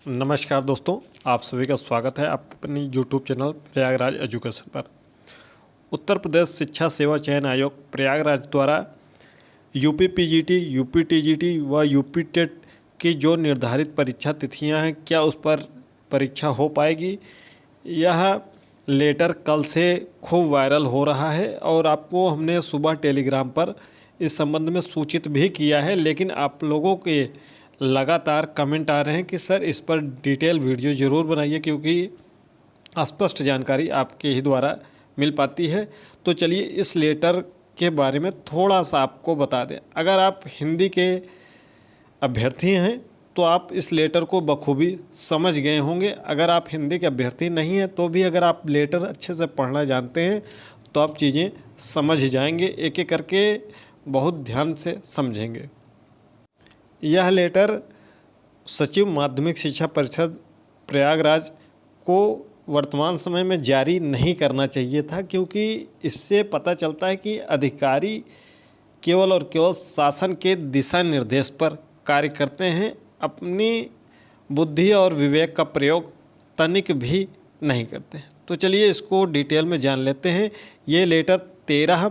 नमस्कार दोस्तों, आप सभी का स्वागत है अपनी यूट्यूब चैनल प्रयागराज एजुकेशन पर। उत्तर प्रदेश शिक्षा सेवा चयन आयोग प्रयागराज द्वारा यूपी पीजीटी, यूपी टीजीटी व यूपी टेट की जो निर्धारित परीक्षा तिथियां हैं, क्या उस पर परीक्षा हो पाएगी? यह लेटर कल से खूब वायरल हो रहा है और आपको हमने सुबह टेलीग्राम पर इस संबंध में सूचित भी किया है, लेकिन आप लोगों के लगातार कमेंट आ रहे हैं कि सर इस पर डिटेल वीडियो ज़रूर बनाइए, क्योंकि स्पष्ट जानकारी आपके ही द्वारा मिल पाती है। तो चलिए इस लेटर के बारे में थोड़ा सा आपको बता दें। अगर आप हिंदी के अभ्यर्थी हैं तो आप इस लेटर को बखूबी समझ गए होंगे। अगर आप हिंदी के अभ्यर्थी नहीं हैं तो भी अगर आप लेटर अच्छे से पढ़ना जानते हैं तो आप चीज़ें समझ जाएंगे, एक एक करके बहुत ध्यान से समझेंगे। यह लेटर सचिव माध्यमिक शिक्षा परिषद प्रयागराज को वर्तमान समय में जारी नहीं करना चाहिए था, क्योंकि इससे पता चलता है कि अधिकारी केवल और केवल शासन के दिशा निर्देश पर कार्य करते हैं, अपनी बुद्धि और विवेक का प्रयोग तनिक भी नहीं करते हैं। तो चलिए इसको डिटेल में जान लेते हैं। ये लेटर 13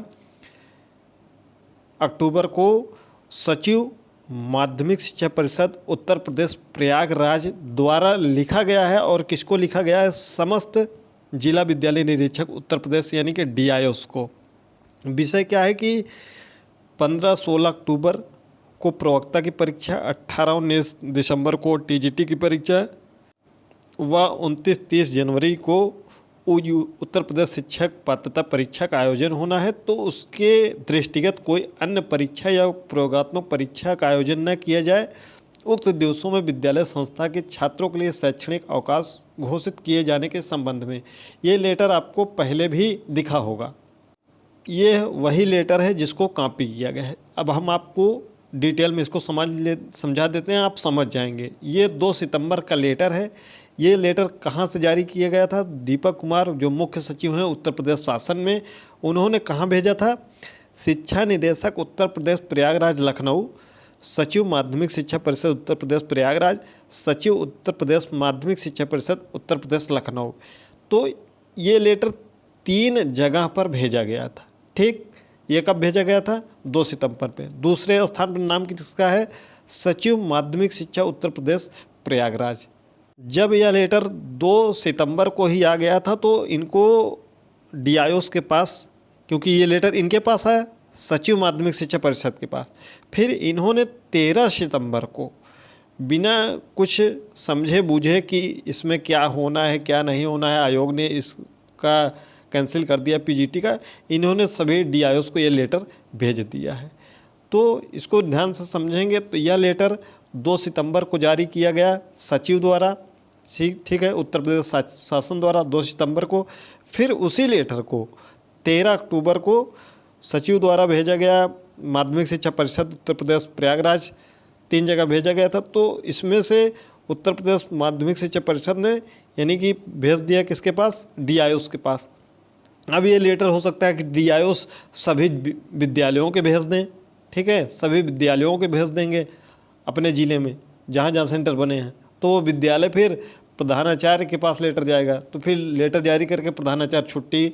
अक्टूबर को सचिव माध्यमिक शिक्षा परिषद उत्तर प्रदेश प्रयागराज द्वारा लिखा गया है। और किसको लिखा गया है? समस्त जिला विद्यालय निरीक्षक उत्तर प्रदेश यानी कि DIOs को। विषय क्या है कि 15-16 अक्टूबर को प्रवक्ता की परीक्षा, 18-19 दिसंबर को TGT की परीक्षा व 29-30 जनवरी को उत्तर प्रदेश शिक्षक पात्रता परीक्षा का आयोजन होना है। तो उसके दृष्टिगत कोई अन्य परीक्षा या प्रयोगात्मक परीक्षा का आयोजन न किया जाए। उक्त दिवसों में विद्यालय संस्था के छात्रों के लिए शैक्षणिक अवकाश घोषित किए जाने के संबंध में ये लेटर आपको पहले भी दिखा होगा। ये वही लेटर है जिसको कॉपी किया गया है। अब हम आपको डिटेल में इसको समझा देते हैं, आप समझ जाएंगे। ये 2 सितंबर का लेटर है। ये लेटर कहाँ से जारी किया गया था? दीपक कुमार जो मुख्य सचिव हैं उत्तर प्रदेश शासन में, उन्होंने कहाँ भेजा था? शिक्षा निदेशक उत्तर प्रदेश प्रयागराज लखनऊ, सचिव माध्यमिक शिक्षा परिषद उत्तर प्रदेश प्रयागराज, सचिव उत्तर प्रदेश माध्यमिक शिक्षा परिषद उत्तर प्रदेश लखनऊ। तो ये लेटर 3 जगह पर भेजा गया था। ठीक, ये कब भेजा गया था? 2 सितंबर पे। दूसरे स्थान पर नाम किसका है? सचिव माध्यमिक शिक्षा उत्तर प्रदेश प्रयागराज। जब यह लेटर 2 सितंबर को ही आ गया था तो इनको DIOs के पास, क्योंकि ये लेटर इनके पास आया सचिव माध्यमिक शिक्षा परिषद के पास, फिर इन्होंने 13 सितंबर को बिना कुछ समझे बूझे कि इसमें क्या होना है क्या नहीं होना है, आयोग ने इसका कैंसिल कर दिया PGT का, इन्होंने सभी DIOs को ये लेटर भेज दिया है। तो इसको ध्यान से समझेंगे तो यह लेटर 2 सितंबर को जारी किया गया सचिव द्वारा, ठीक है, उत्तर प्रदेश शासन द्वारा 2 सितंबर को। फिर उसी लेटर को 13 अक्टूबर को सचिव द्वारा भेजा गया माध्यमिक शिक्षा परिषद उत्तर प्रदेश प्रयागराज, 3 जगह भेजा गया था। तो इसमें से उत्तर प्रदेश माध्यमिक शिक्षा परिषद ने यानी कि भेज दिया किसके पास? DIOs के पास। अब ये लेटर हो सकता है कि DIOs सभी विद्यालयों के भेज दें, ठीक है, सभी विद्यालयों के भेज देंगे अपने ज़िले में जहाँ जहाँ सेंटर बने हैं। तो वो विद्यालय फिर प्रधानाचार्य के पास लेटर जाएगा, तो फिर लेटर जारी करके प्रधानाचार्य छुट्टी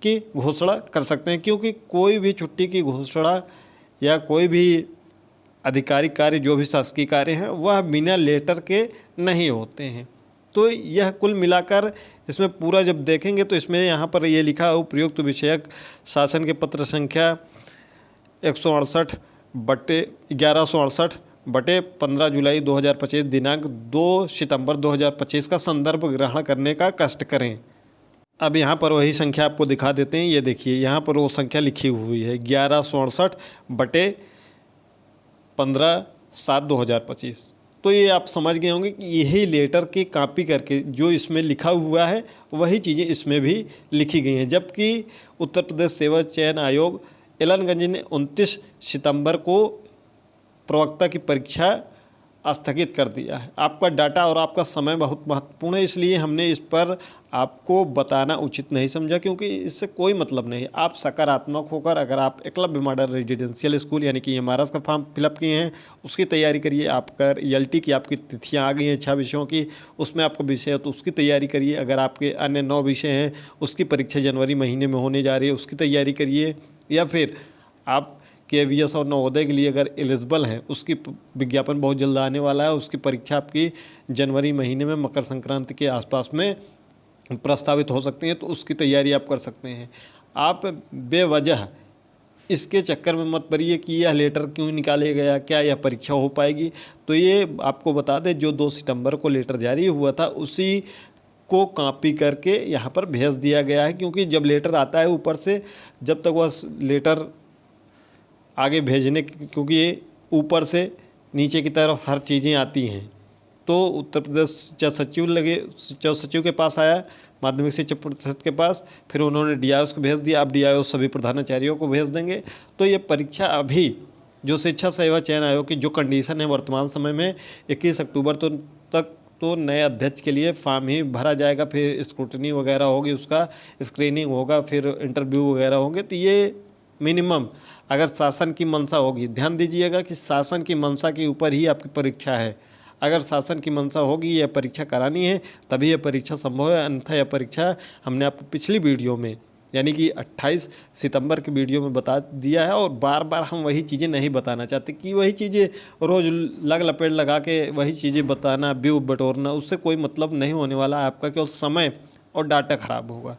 की घोषणा कर सकते हैं, क्योंकि कोई भी छुट्टी की घोषणा या कोई भी आधिकारिक कार्य जो भी शासकीय कार्य हैं वह बिना लेटर के नहीं होते हैं। तो यह कुल मिलाकर इसमें पूरा जब देखेंगे तो इसमें यहाँ पर ये लिखा है उपयुक्त विषयक शासन के पत्र संख्या 168/1168/15 जुलाई 2025 दिनांक 2 सितंबर 2025 का संदर्भ ग्रहण करने का कष्ट करें। अब यहाँ पर वही संख्या आपको दिखा देते हैं। ये देखिए यहाँ पर वो संख्या लिखी हुई है 1168/15/7/2025। तो ये आप समझ गए होंगे कि यही लेटर की कॉपी करके जो इसमें लिखा हुआ है वही चीज़ें इसमें भी लिखी गई हैं। जबकि उत्तर प्रदेश सेवा चयन आयोग एलनगंज ने 29 सितंबर को प्रवक्ता की परीक्षा स्थगित कर दिया है। आपका डाटा और आपका समय बहुत महत्वपूर्ण है, इसलिए हमने इस पर आपको बताना उचित नहीं समझा, क्योंकि इससे कोई मतलब नहीं है। आप सकारात्मक होकर अगर आप एकलव्य मॉडल रेजिडेंशियल स्कूल यानी कि एमआरएस का फॉर्म फिलअप किए हैं, उसकी तैयारी करिए। आपका ईएलटी की आपकी तिथियाँ आ गई हैं 6 विषयों की, उसमें आपका विषय है तो उसकी तैयारी करिए। अगर आपके अन्य 9 विषय हैं, उसकी परीक्षा जनवरी महीने में होने जा रही है, उसकी तैयारी करिए। या फिर आप केवीएस और नवोदय के लिए अगर एलिजिबल हैं, उसकी विज्ञापन बहुत जल्द आने वाला है, उसकी परीक्षा आपकी जनवरी महीने में मकर संक्रांति के आसपास में प्रस्तावित हो सकती है, तो उसकी तैयारी आप कर सकते हैं। आप बेवजह इसके चक्कर में मत पड़िए कि यह लेटर क्यों निकाले गया, क्या यह परीक्षा हो पाएगी। तो ये आपको बता दें, जो 2 सितंबर को लेटर जारी हुआ था उसी को कॉपी करके यहाँ पर भेज दिया गया है, क्योंकि जब लेटर आता है ऊपर से, जब तक वह लेटर आगे भेजने क्योंकि ये ऊपर से नीचे की तरफ हर चीज़ें आती हैं, तो उत्तर प्रदेश शिक्षा सचिव के पास आया, माध्यमिक शिक्षा परिषद के पास, फिर उन्होंने डीआईओ को भेज दिया। अब डीआईओ सभी प्रधानाचार्यों को भेज देंगे। तो ये परीक्षा अभी जो शिक्षा सेवा चयन आयोग की जो कंडीशन है वर्तमान समय में, 21 अक्टूबर तक तो नए अध्यक्ष के लिए फॉर्म ही भरा जाएगा, फिर स्क्रूटनी वगैरह होगी, उसका स्क्रीनिंग होगा, फिर इंटरव्यू वगैरह होंगे। तो ये मिनिमम अगर शासन की मंशा होगी, ध्यान दीजिएगा कि शासन की मंशा के ऊपर ही आपकी परीक्षा है। अगर शासन की मंशा होगी यह परीक्षा करानी है, तभी यह परीक्षा संभव है, अन्यथा यह परीक्षा हमने आपको पिछली वीडियो में यानी कि 28 सितंबर की वीडियो में बता दिया है। और बार बार हम वही चीज़ें नहीं बताना चाहते कि वही चीज़ें रोज़ लग लपेट लगा के वही चीज़ें बताना, व्यू बटोरना, उससे कोई मतलब नहीं होने वाला। आपका केवल समय और डाटा खराब होगा।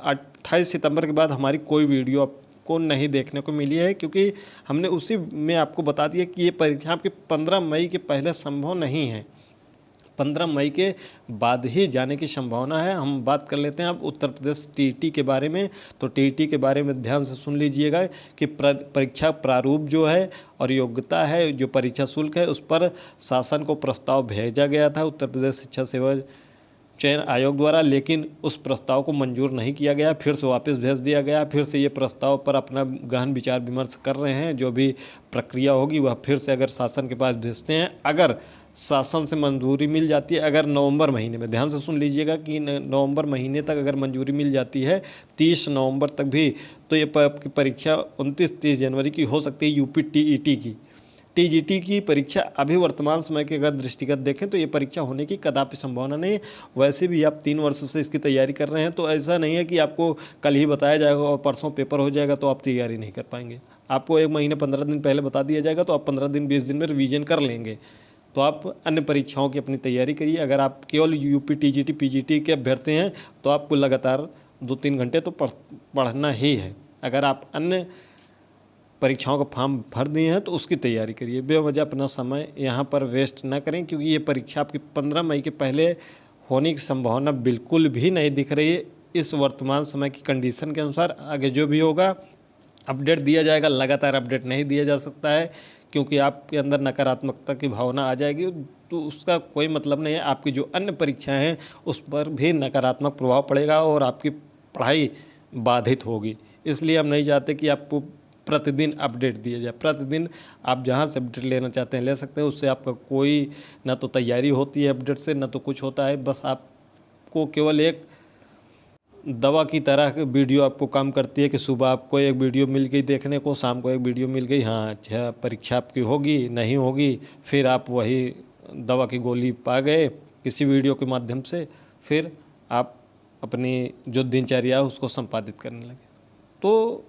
28 सितंबर के बाद हमारी कोई वीडियो आपको नहीं देखने को मिली है, क्योंकि हमने उसी में आपको बता दिया कि ये परीक्षा आपकी 15 मई के पहले संभव नहीं है, 15 मई के बाद ही जाने की संभावना है। हम बात कर लेते हैं अब उत्तर प्रदेश टीईटी के बारे में। तो टीईटी के बारे में ध्यान से सुन लीजिएगा कि परीक्षा प्रारूप जो है और योग्यता है, जो परीक्षा शुल्क है, उस पर शासन को प्रस्ताव भेजा गया था उत्तर प्रदेश शिक्षा सेवा चयन आयोग द्वारा, लेकिन उस प्रस्ताव को मंजूर नहीं किया गया, फिर से वापस भेज दिया गया। फिर से ये प्रस्ताव पर अपना गहन विचार विमर्श कर रहे हैं। जो भी प्रक्रिया होगी वह फिर से अगर शासन के पास भेजते हैं, अगर शासन से मंजूरी मिल जाती है, अगर नवंबर महीने में, ध्यान से सुन लीजिएगा कि नवंबर महीने तक अगर मंजूरी मिल जाती है, 30 नवंबर तक भी, तो ये परीक्षा 29-30 जनवरी की हो सकती है। यूपी टीईटी की, टीजीटी की परीक्षा अभी वर्तमान समय के अगर दृष्टिगत देखें तो ये परीक्षा होने की कदापि संभावना नहीं है। वैसे भी आप 3 वर्ष से इसकी तैयारी कर रहे हैं, तो ऐसा नहीं है कि आपको कल ही बताया जाएगा और परसों पेपर हो जाएगा तो आप तैयारी नहीं कर पाएंगे। आपको 1 महीने 15 दिन पहले बता दिया जाएगा तो आप 15 दिन 20 दिन में रिवीजन कर लेंगे। तो आप अन्य परीक्षाओं की अपनी तैयारी करिए। अगर आप केवल यूपी टीजीटी पीजीटी के अभ्यर्थी हैं तो आपको लगातार 2-3 घंटे तो पढ़ना ही है। अगर आप अन्य परीक्षाओं का फॉर्म भर दिए हैं तो उसकी तैयारी करिए। बेवजह अपना समय यहाँ पर वेस्ट ना करें, क्योंकि ये परीक्षा आपकी 15 मई के पहले होने की संभावना बिल्कुल भी नहीं दिख रही है। इस वर्तमान समय की कंडीशन के अनुसार आगे जो भी होगा अपडेट दिया जाएगा, लगातार अपडेट नहीं दिया जा सकता है, क्योंकि आपके अंदर नकारात्मकता की भावना आ जाएगी, तो उसका कोई मतलब नहीं है। आपकी जो अन्य परीक्षाएं हैं उस पर भी नकारात्मक प्रभाव पड़ेगा और आपकी पढ़ाई बाधित होगी। इसलिए हम नहीं चाहते कि आपको प्रतिदिन अपडेट दिया जाए। प्रतिदिन आप जहां से अपडेट लेना चाहते हैं ले सकते हैं, उससे आपका कोई ना तो तैयारी होती है अपडेट से, ना तो कुछ होता है। बस आपको केवल एक दवा की तरह वीडियो आपको काम करती है कि सुबह आपको एक वीडियो मिल गई देखने को, शाम को एक वीडियो मिल गई, हाँ अच्छा परीक्षा आपकी होगी नहीं होगी, फिर आप वही दवा की गोली पा गए किसी वीडियो के माध्यम से, फिर आप अपनी जो दिनचर्या है उसको संपादित करने लगे। तो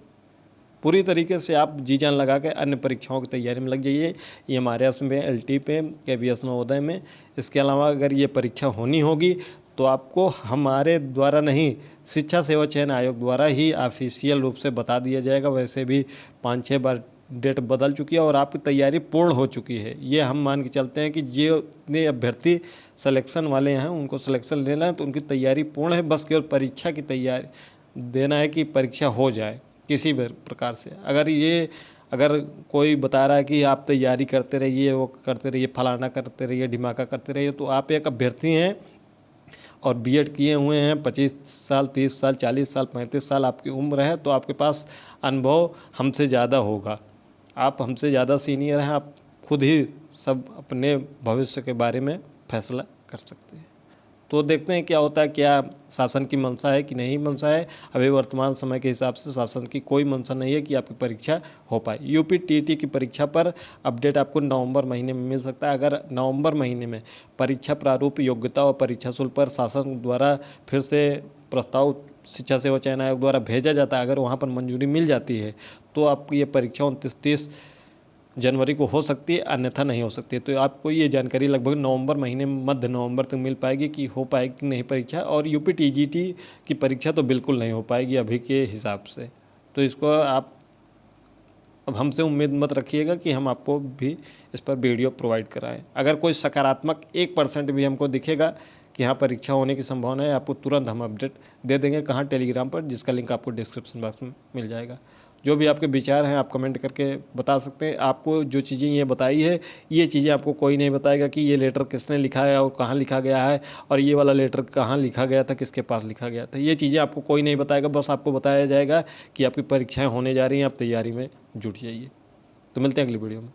पूरी तरीके से आप जी जान लगा के अन्य परीक्षाओं की तैयारी में लग जाइए, ये हमारे में एलटी पे, केवीएस नवोदय में। इसके अलावा अगर ये परीक्षा होनी होगी तो आपको हमारे द्वारा नहीं, शिक्षा सेवा चयन आयोग द्वारा ही ऑफिशियल रूप से बता दिया जाएगा। वैसे भी 5-6 बार डेट बदल चुकी है और आपकी तैयारी पूर्ण हो चुकी है। ये हम मान के चलते हैं कि जितने अभ्यर्थी सिलेक्शन वाले हैं उनको सिलेक्शन लेना है, तो उनकी तैयारी पूर्ण है। बस केवल परीक्षा की तैयारी देना है कि परीक्षा हो जाए किसी भी प्रकार से। अगर कोई बता रहा है कि आप तैयारी करते रहिए, वो करते रहिए, फलाना करते रहिए, ढिमाका करते रहिए, तो आप एक अभ्यर्थी हैं और बीएड किए हुए हैं, 25 साल, 30 साल, 40 साल, 35 साल आपकी उम्र है, तो आपके पास अनुभव हमसे ज़्यादा होगा। आप हमसे ज़्यादा सीनियर हैं, आप खुद ही सब अपने भविष्य के बारे में फैसला कर सकते हैं। तो देखते हैं क्या होता है, क्या शासन की मंशा है कि नहीं मंशा है। अभी वर्तमान समय के हिसाब से शासन की कोई मंशा नहीं है कि आपकी परीक्षा हो पाए। यूपी टीईटी की परीक्षा पर अपडेट आपको नवंबर महीने में मिल सकता है। अगर नवंबर महीने में परीक्षा प्रारूप, योग्यता और परीक्षा शुल्क पर शासन द्वारा फिर से प्रस्ताव शिक्षा सेवा चयन आयोग द्वारा भेजा जाता है, अगर वहाँ पर मंजूरी मिल जाती है तो आपकी ये परीक्षा 29-30 जनवरी को हो सकती है, अन्यथा नहीं हो सकती है। तो आपको ये जानकारी लगभग नवंबर महीने में, मध्य नवंबर तक मिल पाएगी कि हो पाएगी कि नहीं परीक्षा। और यूपी टीजीटी की परीक्षा तो बिल्कुल नहीं हो पाएगी अभी के हिसाब से। तो इसको आप अब हमसे उम्मीद मत रखिएगा कि हम आपको भी इस पर वीडियो प्रोवाइड कराएं। अगर कोई सकारात्मक 1% भी हमको दिखेगा कि यहाँ परीक्षा होने की संभावना है, आपको तुरंत हम अपडेट दे देंगे। कहाँ? टेलीग्राम पर, जिसका लिंक आपको डिस्क्रिप्शन बॉक्स में मिल जाएगा। जो भी आपके विचार हैं आप कमेंट करके बता सकते हैं। आपको जो चीज़ें ये बताई है, ये चीज़ें आपको कोई नहीं बताएगा कि ये लेटर किसने लिखा है और कहाँ लिखा गया है, और ये वाला लेटर कहाँ लिखा गया था, किसके पास लिखा गया था। ये चीज़ें आपको कोई नहीं बताएगा। बस आपको बताया जाएगा कि आपकी परीक्षाएँ होने जा रही हैं, आप तैयारी में जुट जाइए। तो मिलते हैं अगली वीडियो में।